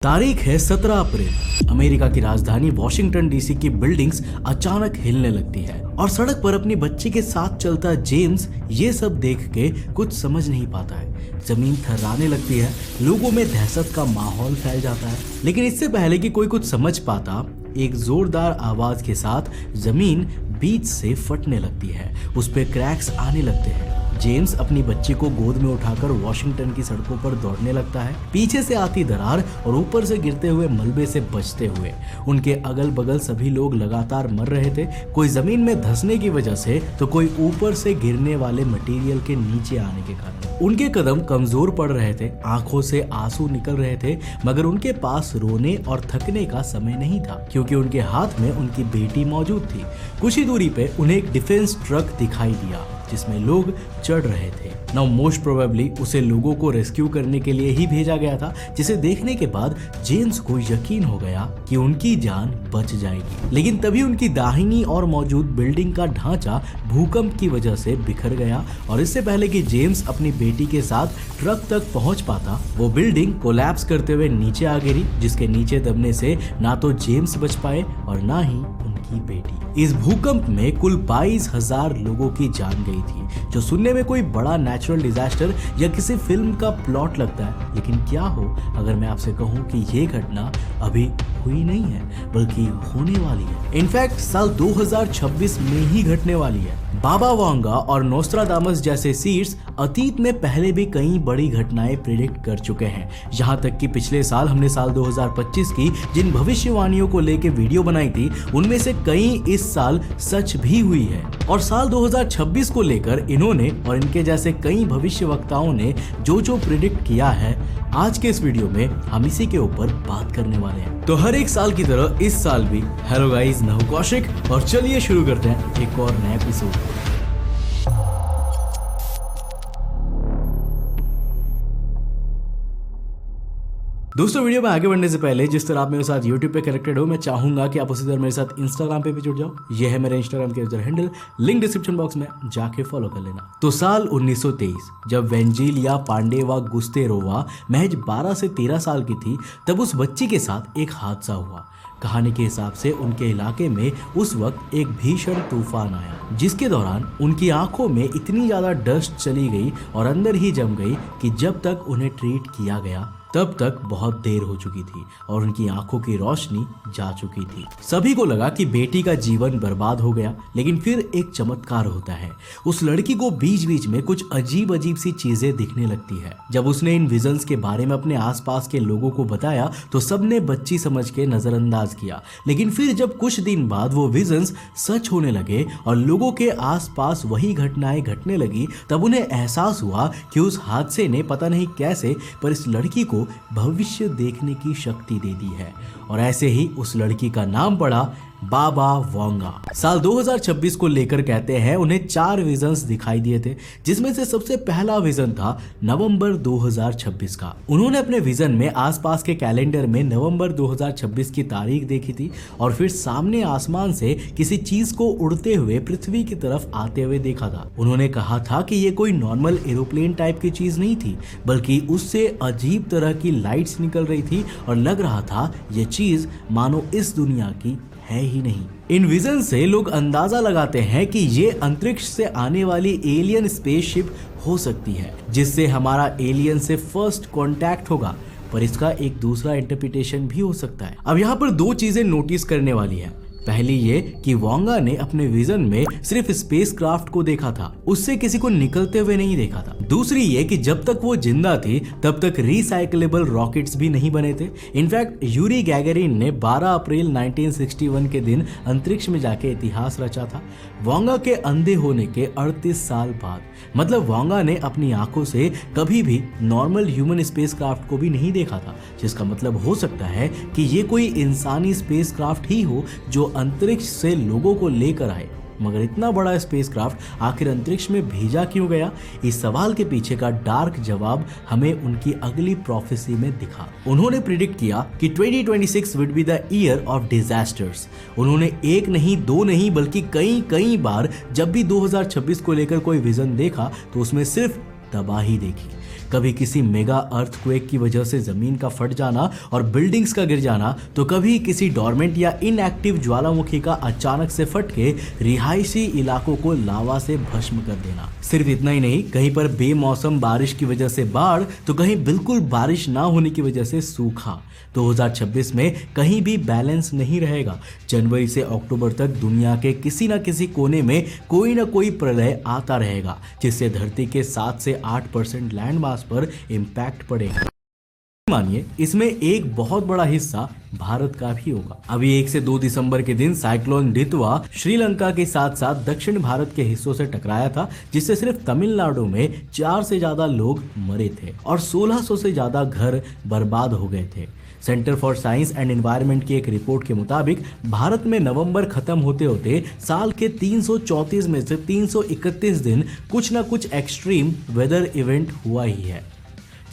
तारीख है 17 अप्रैल। अमेरिका की राजधानी वॉशिंगटन डीसी की बिल्डिंग्स अचानक हिलने लगती है और सड़क पर अपनी बच्ची के साथ चलता जेम्स ये सब देख के कुछ समझ नहीं पाता है। जमीन थर्राने लगती है, लोगों में दहशत का माहौल फैल जाता है। लेकिन इससे पहले कि कोई कुछ समझ पाता, एक जोरदार आवाज के साथ जमीन बीच से फटने लगती है, उस पे क्रैक्स आने लगते हैं। जेम्स अपनी बच्ची को गोद में उठाकर वॉशिंगटन की सड़कों पर दौड़ने लगता है, पीछे से आती दरार और ऊपर से गिरते हुए मलबे से बचते हुए। उनके अगल बगल सभी लोग लगातार मर रहे थे, कोई जमीन में धंसने की वजह से तो कोई ऊपर से गिरने वाले मटेरियल के नीचे आने के कारण। उनके कदम कमजोर पड़ रहे थे, आंखों से आंसू निकल रहे थे, मगर उनके पास रोने और थकने का समय नहीं था, क्योंकि उनके हाथ में उनकी बेटी मौजूद थी। कुछ ही दूरी पे उन्हें एक डिफेंस ट्रक दिखाई दिया जिसमें लोग चढ़ रहे थे। नाउ मोस्ट प्रोबेबली उसे लोगों को रेस्क्यू करने के लिए ही भेजा गया था, जिसे देखने के बाद जेम्स को यकीन हो गया कि उनकी जान बच जाएगी। लेकिन तभी उनकी दाहिनी ओर मौजूद बिल्डिंग का ढांचा भूकंप की वजह से बिखर गया और इससे पहले कि जेम्स अपनी बेटी के साथ ट्रक तक पहुंच पाता, वो बिल्डिंग कोलैप्स करते हुए नीचे आ गिरी, जिसके नीचे दबने से ना तो जेम्स बच पाए और ना ही उनकी बेटी। इस भूकंप में कुल 22,000 लोगों की जान गई थी, जो सुनने में कोई बड़ा नेचुरल डिजास्टर या किसी फिल्म का प्लॉट लगता है। लेकिन क्या हो अगर मैं आपसे कहूं कि ये घटना अभी हुई नहीं है, बल्कि होने वाली है। इनफैक्ट साल 2026 में ही घटने वाली है। बाबा वांगा और नोस्ट्राडामस जैसे सीड्स अतीत में पहले भी कई बड़ी घटनाएं प्रिडिक्ट कर चुके हैं। यहाँ तक कि पिछले साल हमने साल 2025 की जिन भविष्यवाणियों को लेकर वीडियो बनाई थी, उनमें से कई इस साल सच भी हुई है। और साल 2026 को लेकर इन्होंने और इनके जैसे कई भविष्यवक्ताओं ने जो प्रिडिक्ट किया है, आज के इस वीडियो में हम इसी के ऊपर बात करने वाले हैं। तो हर एक साल की तरह इस साल भी हेलो गाइस, मैं हूं कौशिक और चलिए शुरू करते हैं एक और नया एपिसोड। दोस्तों, वीडियो में आगे बढ़ने से पहले जिस तरह आप मेरे साथ YouTube पे कनेक्टेड हो, मैं चाहूंगा कि आप उसी तरह मेरे साथ Instagram पे भी जुड़ जाओ। ये है मेरा Instagram के user handle, link description box में जाके फॉलो कर लेना। तो साल 1923 जब वेंजिलिया पांडेवा गुस्तेरोवा महज 12 से 13 साल की थी, तब उस बच्ची के साथ एक हादसा हुआ। कहानी के हिसाब से उनके इलाके में उस वक्त एक भीषण तूफान आया, जिसके दौरान उनकी आंखों में इतनी ज्यादा डस्ट चली गई और अंदर ही जम गई कि जब तक उन्हें ट्रीट किया गया तब तक बहुत देर हो चुकी थी और उनकी आंखों की रोशनी जा चुकी थी। सभी को लगा कि बेटी का जीवन बर्बाद हो गया, लेकिन फिर एक चमत्कार होता है। उस लड़की को बीच बीच में कुछ अजीब अजीब सी चीजें दिखने लगती है। जब उसने इन विजन्स के बारे में अपने आसपास के लोगों को बताया तो सबने बच्ची समझ के नजरअंदाज किया। लेकिन फिर जब कुछ दिन बाद वो विजन्स सच होने लगे और लोगों के आसपास वही घटनाएं घटने लगी, तब उन्हें एहसास हुआ कि उस हादसे ने पता नहीं कैसे पर इस लड़की को भविष्य देखने की शक्ति दे दी है। और ऐसे ही उस लड़की का नाम पड़ा बाबा वांगा। साल 2026 को लेकर कहते हैं उन्हें 4 विजन्स दिखाई दिए थे, जिसमें से सबसे पहला विजन था नवंबर 2026 का। उन्होंने अपने विजन में आसपास के कैलेंडर में नवंबर 2026 की तारीख देखी थी और फिर सामने आसमान से किसी चीज को उड़ते हुए पृथ्वी की तरफ आते हुए देखा था। उन्होंने कहा था कि ये कोई नॉर्मल एरोप्लेन टाइप की चीज नहीं थी, बल्कि उससे अजीब तरह की लाइट्स निकल रही थी और लग रहा था ये चीज मानो इस दुनिया की है ही नहीं। इन विजन से लोग अंदाजा लगाते हैं कि ये अंतरिक्ष से आने वाली एलियन स्पेसशिप हो सकती है, जिससे हमारा एलियन से फर्स्ट कांटेक्ट होगा। पर इसका एक दूसरा इंटरप्रिटेशन भी हो सकता है। अब यहाँ पर 2 चीजें नोटिस करने वाली है। पहली ये कि वांगा ने अपने विजन में सिर्फ स्पेसक्राफ्ट को देखा था, उससे किसी को निकलते हुए नहीं देखा था। दूसरी ये कि जब तक वो जिंदा थी तब तक रिसाइकलेबल रॉकेट्स भी नहीं बने थे। इनफैक्ट यूरी गैगरिन ने 12 अप्रैल 1961 के दिन अंतरिक्ष में जाके इतिहास रचा था, वांगा के अंधे होने के 38 साल बाद। मतलब वांगा ने अपनी आंखों से कभी भी नॉर्मल ह्यूमन स्पेसक्राफ्ट को भी नहीं देखा था, जिसका मतलब हो सकता है कि ये कोई इंसानी स्पेसक्राफ्ट ही हो जो अंतरिक्ष से लोगों को लेकर आए। मगर इतना बड़ा स्पेसक्राफ्ट आखिर अंतरिक्ष में भेजा क्यों गया? इस सवाल के पीछे का डार्क जवाब हमें उनकी अगली प्रोफेसी में दिखा। उन्होंने प्रिडिक्ट किया कि 2026 would be the year of disasters. उन्होंने एक नहीं, 2 नहीं, बल्कि कई बार जब भी 2026 को लेकर कोई विजन देखा तो उसमें सिर्फ तबाही देखी। कभी किसी मेगा अर्थक्वेक की वजह से जमीन का फट जाना और बिल्डिंग्स का गिर जाना, तो कभी किसी डोरमेंट या इनएक्टिव ज्वालामुखी का अचानक से फट के रिहायशी इलाकों को लावा से भस्म कर देना। सिर्फ इतना ही नहीं, कहीं पर बेमौसम बारिश की वजह से बाढ़, तो कहीं बिल्कुल बारिश ना होने की वजह से सूखा। 2026 में कहीं भी बैलेंस नहीं रहेगा। जनवरी से अक्टूबर तक दुनिया के किसी न किसी कोने में कोई ना कोई प्रलय आता रहेगा, जिससे धरती के 7 से 8% लैंड मास पर इम्पैक्ट पड़ेगा। मानिए इसमें एक बहुत बड़ा हिस्सा भारत का भी होगा। अभी 1 से 2 दिसंबर के दिन साइक्लोन दितवा श्रीलंका के साथ साथ दक्षिण भारत के हिस्सों से टकराया था, जिससे सिर्फ तमिलनाडु में 4 से ज्यादा लोग मरे थे और 1600 से ज्यादा घर बर्बाद हो गए थे। Centre for science and environment की एक रिपोर्ट के मुताबिक भारत में नवंबर खत्म होते होते साल के 334 में से 331 दिन कुछ ना कुछ एक्सट्रीम वेदर इवेंट हुआ ही है,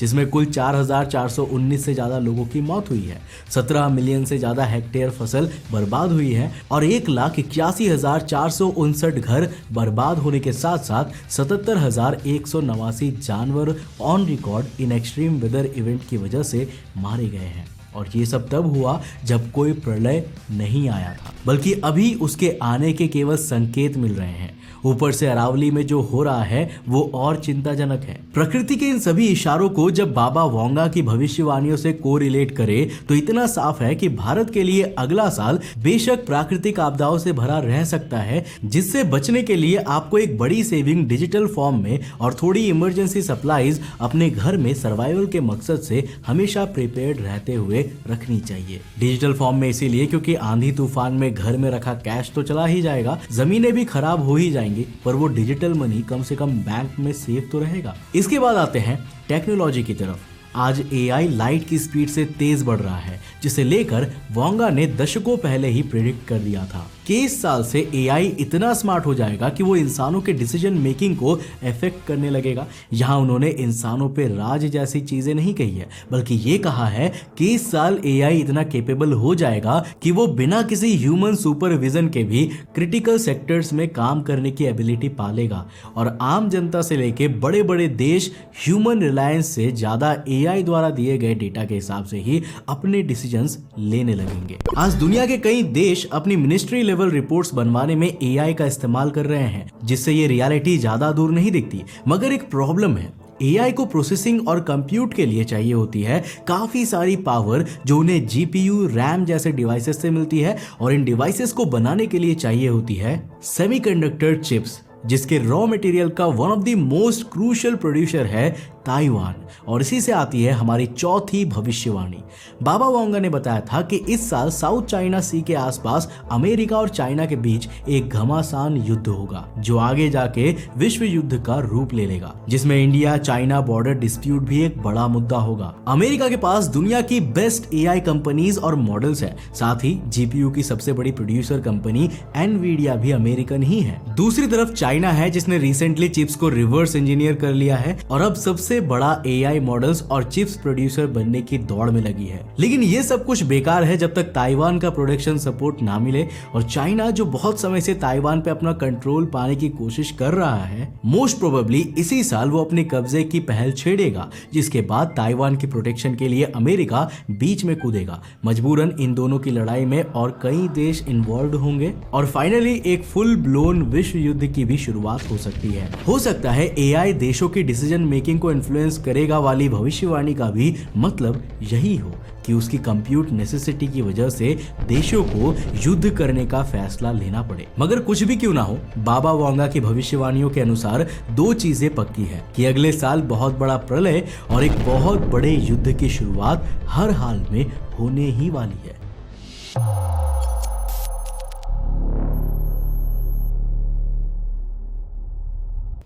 जिसमें कुल 4,419 से ज्यादा लोगों की मौत हुई है, 17 मिलियन से ज्यादा हेक्टेयर फसल बर्बाद हुई है और 1,81,459 घर बर्बाद होने के साथ साथ 77,189 जानवर on record in extreme weather event की वजह से मारे गए हैं। और ये सब तब हुआ जब कोई प्रलय नहीं आया था, बल्कि अभी उसके आने के केवल संकेत मिल रहे हैं। ऊपर से अरावली में जो हो रहा है वो और चिंताजनक है। प्रकृति के इन सभी इशारों को जब बाबा वोंगा की भविष्यवाणियों से कोरिलेट करें तो इतना साफ है कि भारत के लिए अगला साल बेशक प्राकृतिक आपदाओं से भरा रह सकता है, जिससे बचने के लिए आपको एक बड़ी सेविंग डिजिटल फॉर्म में और थोड़ी इमरजेंसी सप्लाईज अपने घर में सर्वाइवल के मकसद से हमेशा प्रिपेयर्ड रहते हुए रखनी चाहिए। डिजिटल फॉर्म में इसीलिए क्योंकि आंधी तूफान में घर में रखा कैश तो चला ही जाएगा, जमीनें भी खराब हो ही जाएंगी, पर वो डिजिटल मनी कम से कम बैंक में सेफ तो रहेगा। इसके बाद आते हैं टेक्नोलॉजी की तरफ। आज एआई लाइट की स्पीड से तेज बढ़ रहा है, जिसे लेकर वोंगा ने दशकों पहले ही प्रेडिक्ट कर दिया था कि इस साल से एआई इतना स्मार्ट हो जाएगा कि वो इंसानों के डिसीजन मेकिंग को अफेक्ट करने लगेगा। यहाँ उन्होंने इंसानों पे राज जैसी चीजें नहीं कही है, बल्कि ये कहा है कि इस साल एआई इतना केपेबल हो जाएगा कि वो बिना किसी ह्यूमन सुपरविजन के भी क्रिटिकल सेक्टर्स में काम करने की एबिलिटी पालेगा और आम जनता से लेके बड़े बड़े देश ह्यूमन रिलायंस से ज्यादा एआई द्वारा दिए गए डेटा के हिसाब से ही अपने डिसीजंस लेने लगेंगे। आज दुनिया के कई देश अपनी मिनिस्ट्री लेवल रिपोर्ट्स बनवाने में एआई का इस्तेमाल कर रहे हैं, जिससे ये रियलिटी ज्यादा दूर नहीं दिखती। मगर एक प्रॉब्लम है, एआई को प्रोसेसिंग और कंप्यूट के लिए चाहिए होती है काफी सारी पावर, जो उन्हें जीपीयू, रैम जैसे डिवाइसेस से मिलती है और इन डिवाइसेस को बनाने के लिए चाहिए होती है सेमीकंडक्टर चिप्स, जिसके रॉ मटेरियल का one of the most crucial producer है ताइवान। और इसी से आती है हमारी चौथी भविष्यवाणी। बाबा वोंगा ने बताया था कि इस साल साउथ चाइना सी के आसपास अमेरिका और चाइना के बीच एक घमासान युद्ध होगा, जो आगे जाके विश्व युद्ध का रूप ले लेगा, जिसमें इंडिया चाइना बॉर्डर डिस्प्यूट भी एक बड़ा मुद्दा होगा। अमेरिका के पास दुनिया की बेस्ट एआई कंपनीज और मॉडल्स है, साथ ही जीपीयू की सबसे बड़ी प्रोड्यूसर कंपनी एनवीडिया भी अमेरिकन ही है। दूसरी तरफ चाइना है, जिसने रिसेंटली चिप्स को रिवर्स इंजीनियर कर लिया है और अब सबसे बड़ा एआई मॉडल्स और चिप्स प्रोड्यूसर बनने की दौड़ में लगी है। लेकिन ये सब कुछ बेकार है जब तक ताइवान का प्रोडक्शन सपोर्ट ना मिले, और चाइना जो बहुत समय से ताइवान पे अपना कंट्रोल पाने की कोशिश कर रहा है, मोस्ट प्रोबेबली इसी साल वो अपने कब्जे की पहल छेड़ेगा, जिसके बाद ताइवान की प्रोटेक्शन के लिए अमेरिका बीच में कूदेगा। मजबूरन इन दोनों की लड़ाई में और कई देश इन्वॉल्व होंगे और फाइनली एक फुल ब्लोन विश्व युद्ध की भी शुरुआत हो सकती है। हो सकता है एआई देशों की डिसीजन मेकिंग को इन्फ्लुएंस करेगा वाली भविष्यवाणी का भी मतलब यही हो कि उसकी कंप्यूट नेसेसिटी की वजह से देशों को युद्ध करने का फैसला लेना पड़े। मगर कुछ भी क्यों ना हो, बाबा वोंगा की भविष्यवाणियों के अनुसार 2 चीजें पक्की है कि अगले साल बहुत बड़ा प्रलय और एक बहुत बड़े युद्ध की शुरुआत हर हाल में होने ही वाली है।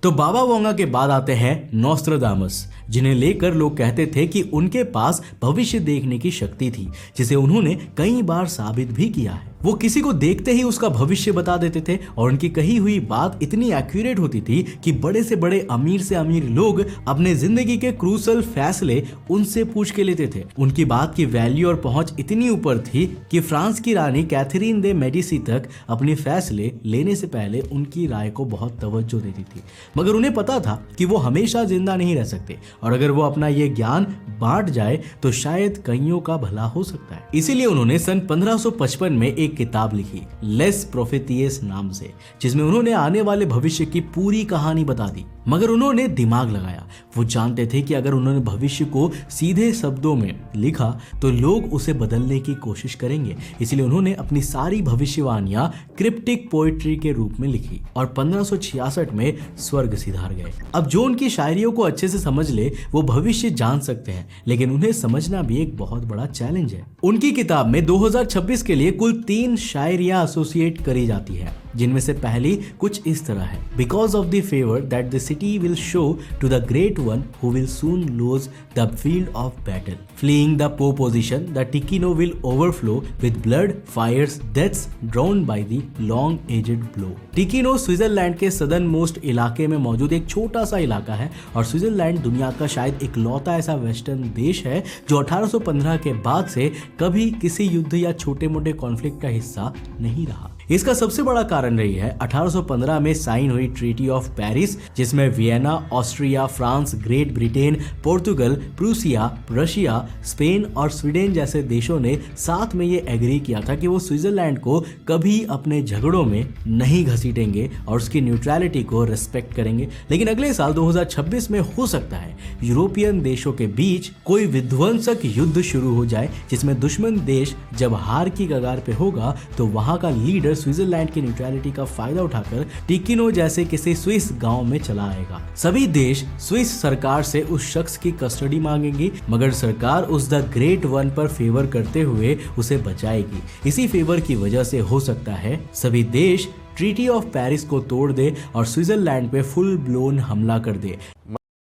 तो बाबा वोंगा के बाद आते हैं नोस्ट्राडामस, जिन्हें लेकर लोग कहते थे कि उनके पास भविष्य देखने की शक्ति थी, जिसे उन्होंने कई बार साबित भी किया है। वो किसी को देखते ही उसका भविष्य बता देते थे और उनकी कही हुई बात इतनी एक्यूरेट होती थी कि बड़े से बड़े अमीर से अमीर लोग अपने जिंदगी के क्रूशल फैसले उनसे पूछ के लेते थे। उनकी बात की वैल्यू और पहुंच इतनी ऊपर थी कि फ्रांस की रानी कैथरीन दे मेडिसी तक अपने फैसले लेने से पहले उनकी राय को बहुत तवज्जो देती थी। मगर उन्हें पता था कि वो हमेशा जिंदा नहीं रह सकते और अगर वो अपना ये ज्ञान बांट जाए तो शायद कईयों का भला हो सकता है। इसीलिए उन्होंने सन 1555 में एक किताब लिखी लेस प्रोफेतियस नाम से, जिसमें उन्होंने आने वाले भविष्य की पूरी कहानी बता दी। मगर उन्होंने दिमाग लगाया। वो जानते थे कि अगर उन्होंने भविष्य को सीधे शब्दों में लिखा तो लोग उसे बदलने की कोशिश करेंगे। इसलिए उन्होंने अपनी सारी भविष्यवाणियां क्रिप्टिक पोएट्री के रूप में लिखी और 1566 में स्वर्ग सिधार गए। अब जो उनकी शायरियों को अच्छे से समझ ले वो भविष्य जान सकते हैं, लेकिन उन्हें समझना भी एक बहुत बड़ा चैलेंज है। उनकी किताब में 2026 के लिए कुल 3 शायरियां एसोसिएट करी जाती है, जिनमें से पहली कुछ इस तरह है। Because of the favour that the city will show to the great one who will soon lose the field of battle, fleeing the Po position the Ticino will overflow with blood fires deaths drowned by the long aged blow. Ticino Switzerland के southern most इलाके में मौजूद एक छोटा सा इलाका है और स्विट्जरलैंड दुनिया का शायद इकलौता ऐसा वेस्टर्न देश है जो 1815 के बाद से कभी किसी युद्ध या छोटे मोटे कॉन्फ्लिक्ट का हिस्सा नहीं रहा। इसका सबसे बड़ा कारण रही है 1815 में साइन हुई ट्रीटी ऑफ पेरिस, जिसमें Vienna, Austria, France, great Britain, Portugal, Prussia, Russia, Spain और स्वीडन जैसे देशों ने साथ में ये एग्री किया था कि वो स्विट्जरलैंड को कभी अपने झगड़ों में नहीं घसीटेंगे और उसकी न्यूट्रलिटी को रिस्पेक्ट करेंगे। लेकिन अगले साल 2026 में हो सकता है यूरोपियन देशों के बीच कोई विध्वंसक युद्ध शुरू हो जाए, जिसमें दुश्मन देश जब हार की कगार पे होगा तो वहां का लीडर स्विट्जरलैंड की न्यूट्रलिटी का फायदा उठाकर टिकिनो जैसे किसी स्विस गांव में चला आएगा। सभी देश स्विस सरकार से उस शख्स की कस्टडी मांगेंगी, मगर सरकार उस द ग्रेट वन पर फेवर करते हुए उसे बचाएगी। इसी फेवर की वजह से हो सकता है सभी देश ट्रीटी ऑफ पेरिस को तोड़ दे और स्विट्जरलैंड पे फुल ब्लोन हमला कर दे,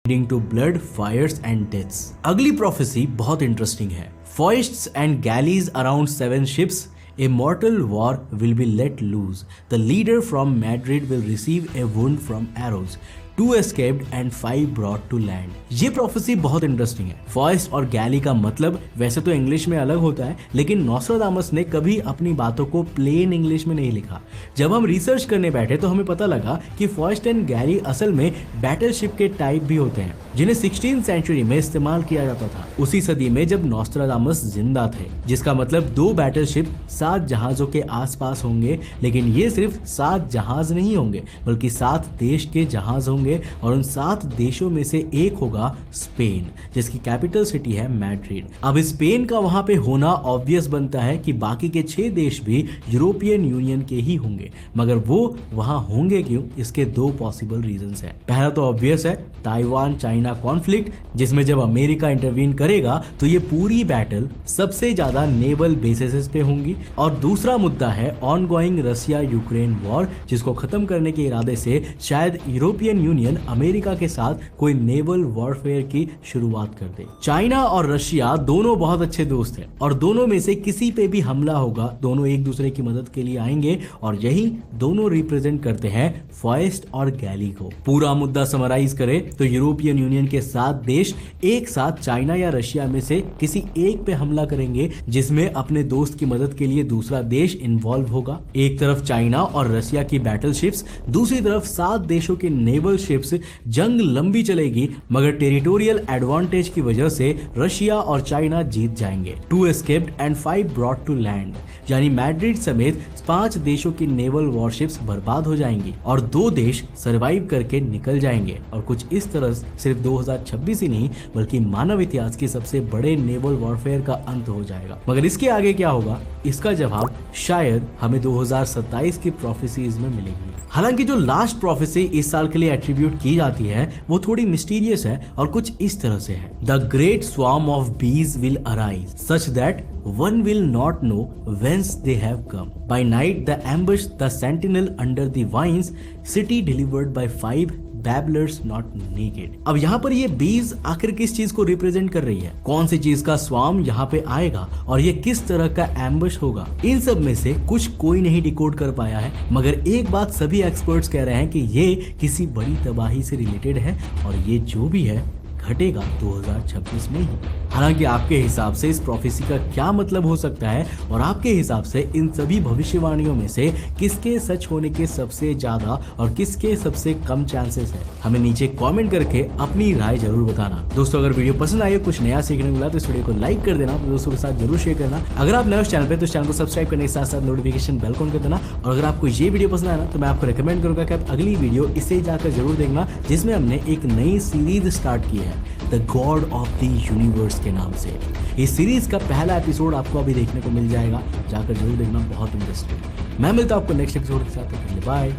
leading to blood, fires and deaths। अगली प्रोफेसी बहुत इंटरेस्टिंग है। Foists and galleys around 7 ships, a mortal war will be let loose. The leader from Madrid will receive a wound from arrows. 2 escaped and 5 brought to land। ये prophecy बहुत interesting है। फॉइस्ट और गैली का मतलब वैसे तो इंग्लिश में अलग होता है, लेकिन नोस्ट्राडामस ने कभी अपनी बातों को प्लेन इंग्लिश में नहीं लिखा। जब हम रिसर्च करने बैठे तो हमें पता लगा कि फॉइस्ट एंड गैली असल में बैटलशिप के टाइप भी होते हैं, जिन्हें 16th सेंचुरी में इस्तेमाल किया जाता था, उसी सदी में जब नोस्ट्राडामस जिंदा थे। जिसका मतलब 2 बैटलशिप 7 जहाजों के आसपास होंगे, लेकिन ये सिर्फ 7 जहाज नहीं होंगे बल्कि 7 देश के जहाज होंगे और उन 7 देशों में से एक होगा स्पेन, जिसकी कैपिटल सिटी है मैड्रिड। अब स्पेन का वहां पे होना ऑब्वियस बनता है कि बाकी के 6 देश भी यूरोपियन यूनियन के ही होंगे, मगर वो वहां होंगे क्यों, इसके 2 पॉसिबल रीजंस हैं। पहला तो ऑब्वियस है ताइवान चाइना कॉन्फ्लिक्ट, जिसमें जब अमेरिका इंटरवीन करेगा तो ये पूरी बैटल सबसे ज्यादा नेवल बेसिस पे होंगी। और दूसरा मुद्दा है ऑनगोइंग रशिया यूक्रेन वॉर, जिसको खत्म करने के इरादे से शायद यूरोपियन यूनियन अमेरिका के साथ कोई नेवल वॉरफेयर की शुरुआत कर दे। चाइना और रशिया दोनों बहुत अच्छे दोस्त हैं और दोनों में से किसी पे भी हमला होगा दोनों एक दूसरे की मदद के लिए आएंगे और यही दोनों रिप्रेजेंट करते हैं फॉइस्ट और गैली को। पूरा मुद्दा समराइज करें तो यूरोपियन यूनियन के 7 देश एक साथ चाइना या रशिया में से किसी एक पे हमला करेंगे, जिसमें अपने दोस्त की मदद के लिए दूसरा देश इन्वॉल्व होगा। एक तरफ चाइना और रशिया की बैटलशिप्स, दूसरी तरफ 7 देशों के नेवल शिप्स। जंग लंबी चलेगी मगर टेरिटोरियल एडवांटेज की वजह से रशिया और चाइना जीत जाएंगे। 2 escaped and 5 brought to land, यानी मैड्रिड समेत 5 देशों की नेवल वॉरशिप्स बर्बाद हो जाएंगी और 2 देश सरवाइव करके निकल जाएंगे। और कुछ इस तरह सिर्फ 2026 ही नहीं बल्कि मानव इतिहास के सबसे बड़े नेवल वॉरफेयर का अंत हो जाएगा। मगर इसके आगे क्या होगा, इसका जवाब शायद हमें 2027 की प्रोफेसीज में मिलेगी। हालांकि जो लास्ट प्रोफेसी इस साल के लिए एट्रीब्यूट की जाती है वो थोड़ी मिस्टीरियस है और कुछ इस तरह से है। द ग्रेट स्वार्म ऑफ बीज will arise such that one will not know whence they have come. By night the ambush the sentinel under the vines, city delivered by 5 babblers not naked. अब यहाँ पर ये बीज आखिर किस चीज को रिप्रेजेंट कर रही है, कौन सी चीज का स्वाम यहाँ पे आएगा और ये किस तरह का एम्बुश होगा, इन सब में से कुछ कोई नहीं डिकोड कर पाया है। मगर एक बात सभी एक्सपर्ट्स कह रहे हैं कि ये किसी बड़ी तबाही से रिलेटेड है और ये जो भी है घटेगा 2026 में ही। हालांकि आपके हिसाब से इस प्रोफेसी का क्या मतलब हो सकता है और आपके हिसाब से इन सभी भविष्यवाणियों में से किसके सच होने के सबसे ज्यादा और किसके सबसे कम चांसेस है, हमें नीचे कमेंट करके अपनी राय जरूर बताना। दोस्तों अगर वीडियो पसंद आई, कुछ नया सीखने को मिला तो इस वीडियो को लाइक कर देना, अपने दोस्तों के साथ जरूर शेयर करना। अगर आप नए उस चैनल पे तो इस चैनल को सब्सक्राइब करने के साथ साथ नोटिफिकेशन बेल ऑन कर देना। और अगर आपको ये वीडियो पसंद आया ना तो मैं आपको रिकमेंड करूंगा कि आप अगली वीडियो इसे जाकर जरूर देखना, जिसमें हमने एक नई सीरीज स्टार्ट की है the God of the universe के नाम से। इस सीरीज का पहला एपिसोड आपको अभी देखने को मिल जाएगा, जाकर जरूर देखना, बहुत इंटरेस्टिंग। मैं मिलता हूं आपको नेक्स्ट एपिसोड के साथ, बाय।